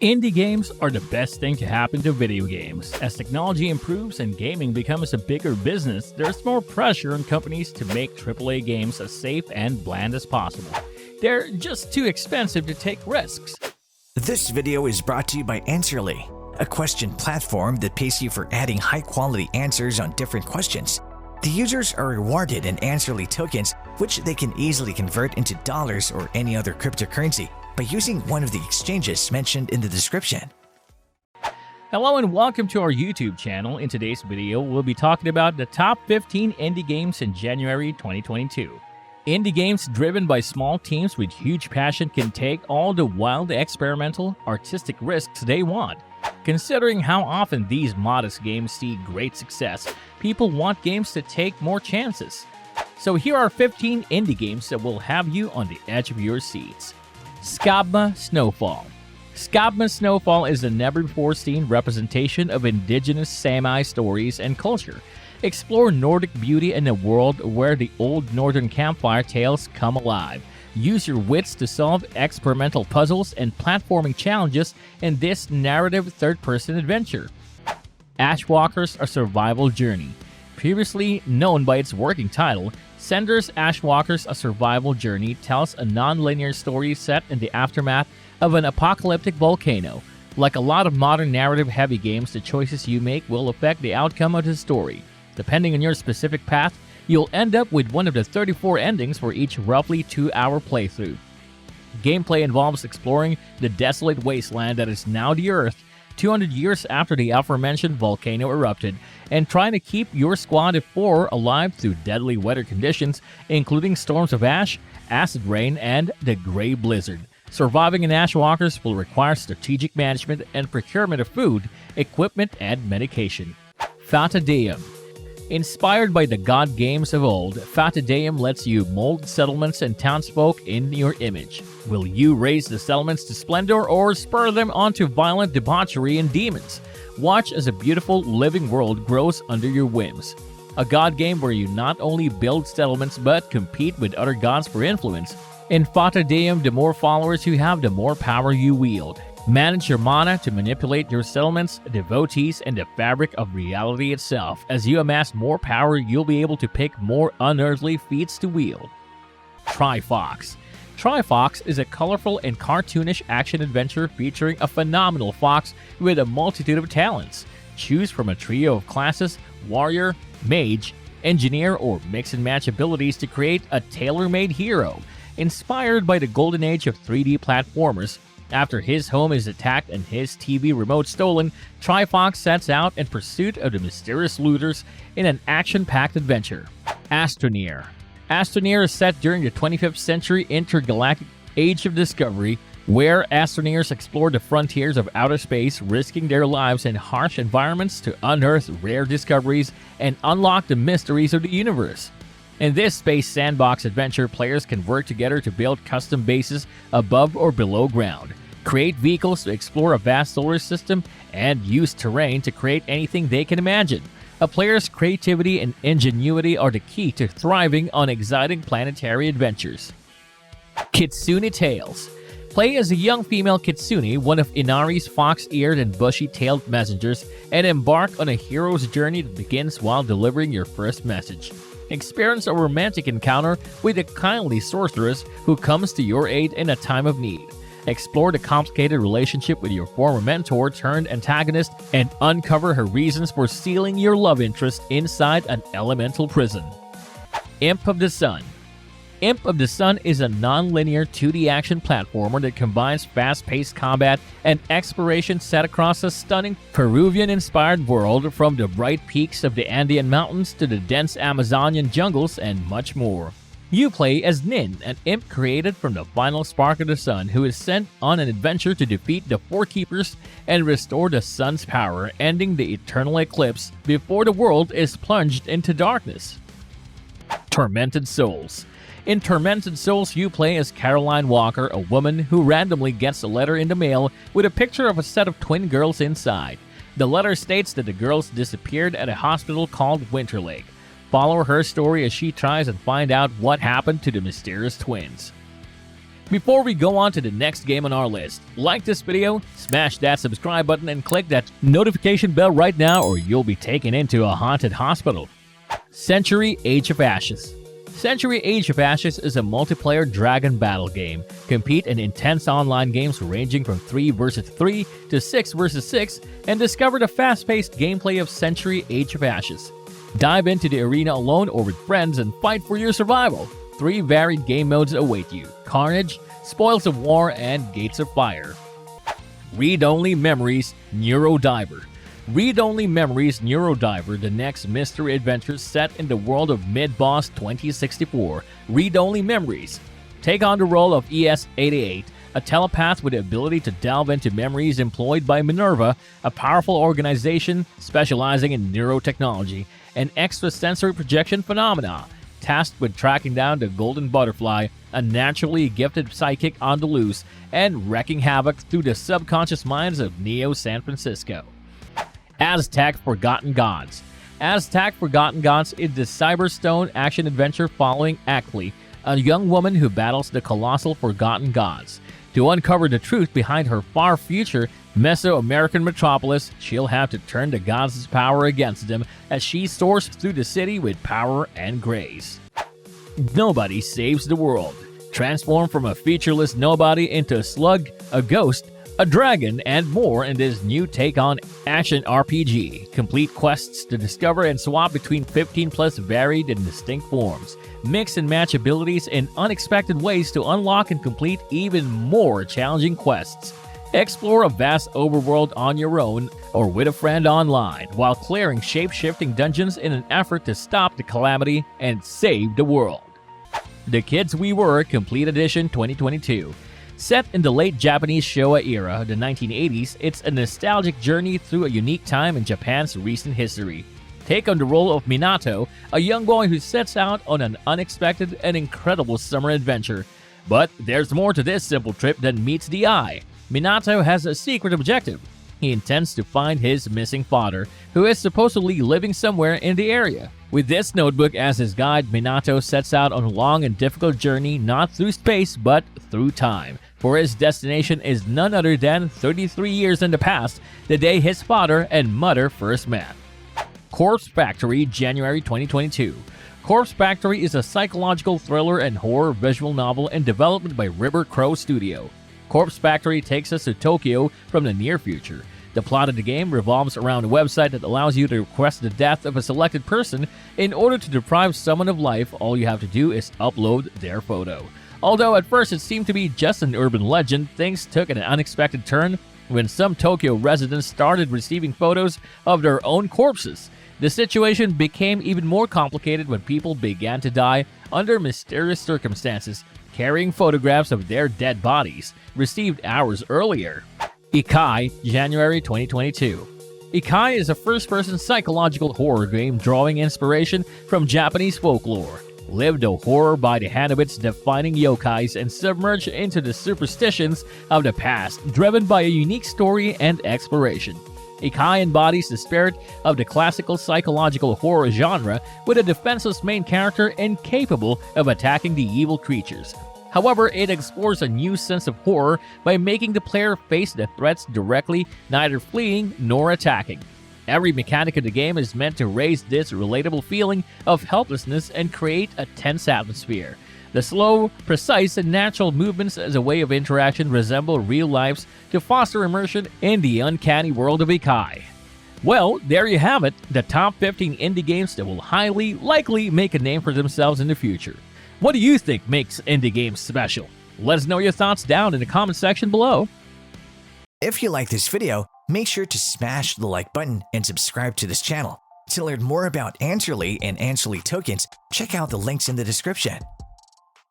Indie games are the best thing to happen to video games. As technology improves and gaming becomes a bigger business, there's more pressure on companies to make AAA games as safe and bland as possible. They're just too expensive to take risks. This video is brought to you by Answerly, a question platform that pays you for adding high-quality answers on different questions. The users are rewarded in Answerly tokens, which they can easily convert into dollars or any other cryptocurrency by using one of the exchanges mentioned in the description. Hello and welcome to our YouTube channel. In today's video, we'll be talking about the top 15 indie games in January 2022. Indie games driven by small teams with huge passion can take all the wild, experimental, artistic risks they want. Considering how often these modest games see great success, people want games to take more chances. So here are 15 indie games that will have you on the edge of your seats. SKABMAS SNOWFALL. SKABMAS SNOWFALL is a never-before-seen representation of indigenous Sami stories and culture. Explore Nordic beauty in a world where the old northern campfire tales come alive. Use your wits to solve experimental puzzles and platforming challenges in this narrative third-person adventure. Ashwalker's A Survival Journey. Previously known by its working title, Sender's Ashwalker's A Survival Journey tells a non-linear story set in the aftermath of an apocalyptic volcano. Like a lot of modern narrative-heavy games, the choices you make will affect the outcome of the story. Depending on your specific path, you'll end up with one of the 34 endings for each roughly 2-hour playthrough. Gameplay involves exploring the desolate wasteland that is now the Earth, 200 years after the aforementioned volcano erupted, and trying to keep your squad of 4 alive through deadly weather conditions, including storms of ash, acid rain, and the Grey Blizzard. Surviving in Ashwalkers will require strategic management and procurement of food, equipment, and medication. Fata Deum. Inspired by the god games of old, Fata Deum lets you mold settlements and townsfolk in your image. Will you raise the settlements to splendor or spur them onto violent debauchery and demons? Watch as a beautiful living world grows under your whims. A god game where you not only build settlements but compete with other gods for influence. In Fata Deum, the more followers you have, the more power you wield. Manage your mana to manipulate your settlements, devotees, and the fabric of reality itself. As you amass more power, you'll be able to pick more unearthly feats to wield. TRIFOX. TRIFOX is a colorful and cartoonish action-adventure featuring a phenomenal fox with a multitude of talents. Choose from a trio of classes, warrior, mage, engineer, or mix-and-match abilities to create a tailor-made hero. Inspired by the golden age of 3D platformers, after his home is attacked and his TV remote stolen, TRIFOX sets out in pursuit of the mysterious looters in an action-packed adventure. ASTRONEER. ASTRONEER is set during the 25th century intergalactic age of discovery, where astroneers explore the frontiers of outer space, risking their lives in harsh environments to unearth rare discoveries and unlock the mysteries of the universe. In this space sandbox adventure, players can work together to build custom bases above or below ground, create vehicles to explore a vast solar system, and use terrain to create anything they can imagine. A player's creativity and ingenuity are the key to thriving on exciting planetary adventures. Kitsune Tales. Play as a young female kitsune, one of Inari's fox-eared and bushy-tailed messengers, and embark on a hero's journey that begins while delivering your first message. Experience a romantic encounter with a kindly sorceress who comes to your aid in a time of need. Explore the complicated relationship with your former mentor turned antagonist and uncover her reasons for stealing your love interest inside an elemental prison. Imp of the Sun. Imp of the Sun is a non-linear 2D action platformer that combines fast-paced combat and exploration set across a stunning Peruvian-inspired world, from the bright peaks of the Andean mountains to the dense Amazonian jungles and much more. You play as Nin, an imp created from the final spark of the sun, who is sent on an adventure to defeat the Four Keepers and restore the sun's power, ending the eternal eclipse before the world is plunged into darkness. Tormented Souls. In Tormented Souls, you play as Caroline Walker, a woman who randomly gets a letter in the mail with a picture of a set of twin girls inside. The letter states that the girls disappeared at a hospital called Winterlake. Follow her story as she tries and find out what happened to the mysterious twins. Before we go on to the next game on our list, like this video, smash that subscribe button and click that notification bell right now or you'll be taken into a haunted hospital. Century Age of Ashes. Century Age of Ashes is a multiplayer dragon battle game. Compete in intense online games ranging from 3 vs 3 to 6 vs 6 and discover the fast-paced gameplay of Century Age of Ashes. Dive into the arena alone or with friends and fight for your survival. 3 varied game modes await you: Carnage, Spoils of War, and Gates of Fire. Read-Only Memories Neurodiver. Read-Only Memories Neurodiver, the next mystery adventure set in the world of Mid-Boss 2064. Read-Only Memories. Take on the role of ES-88, a telepath with the ability to delve into memories employed by Minerva, a powerful organization specializing in neurotechnology and extrasensory projection phenomena. Tasked with tracking down the Golden Butterfly, a naturally gifted psychic on the loose, and wreaking havoc through the subconscious minds of Neo San Francisco. Aztec Forgotten Gods. Aztec Forgotten Gods is the Cyberstone action-adventure following Ackley, a young woman who battles the colossal Forgotten Gods. To uncover the truth behind her far-future Mesoamerican metropolis, she'll have to turn the gods' power against them as she soars through the city with power and grace. Nobody Saves the World. Transform from a featureless nobody into a slug, a ghost, a dragon, and more in this new take on action RPG. Complete quests to discover and swap between 15 plus varied and distinct forms. Mix and match abilities in unexpected ways to unlock and complete even more challenging quests. Explore a vast overworld on your own or with a friend online while clearing shape-shifting dungeons in an effort to stop the calamity and save the world. The Kids We Were Complete Edition 2022. Set in the late Japanese Showa era, the 1980s, it's a nostalgic journey through a unique time in Japan's recent history. Take on the role of Minato, a young boy who sets out on an unexpected and incredible summer adventure. But there's more to this simple trip than meets the eye. Minato has a secret objective. He intends to find his missing father, who is supposedly living somewhere in the area. With this notebook as his guide, Minato sets out on a long and difficult journey not through space but through time, for his destination is none other than 33 years in the past, the day his father and mother first met. Corpse Factory, January 2022. Corpse Factory is a psychological thriller and horror visual novel in development by River Crow Studio. Corpse Factory takes us to Tokyo from the near future. The plot of the game revolves around a website that allows you to request the death of a selected person. In order to deprive someone of life, all you have to do is upload their photo. Although at first it seemed to be just an urban legend, things took an unexpected turn when some Tokyo residents started receiving photos of their own corpses. The situation became even more complicated when people began to die under mysterious circumstances, carrying photographs of their dead bodies, received hours earlier. Ikai, January 2022. Ikai is a first-person psychological horror game drawing inspiration from Japanese folklore. Live the horror by the hand of its defining yokais and submerge into the superstitions of the past, driven by a unique story and exploration. Ikai embodies the spirit of the classical psychological horror genre with a defenseless main character incapable of attacking the evil creatures. However, it explores a new sense of horror by making the player face the threats directly, neither fleeing nor attacking. Every mechanic of the game is meant to raise this relatable feeling of helplessness and create a tense atmosphere. The slow, precise, and natural movements as a way of interaction resemble real lives to foster immersion in the uncanny world of Ikai. Well, there you have it, the top 15 indie games that will highly likely make a name for themselves in the future. What do you think makes indie games special? Let us know your thoughts down in the comment section below. If you like this video, make sure to smash the like button and subscribe to this channel. To learn more about Answerly and Answerly tokens, check out the links in the description.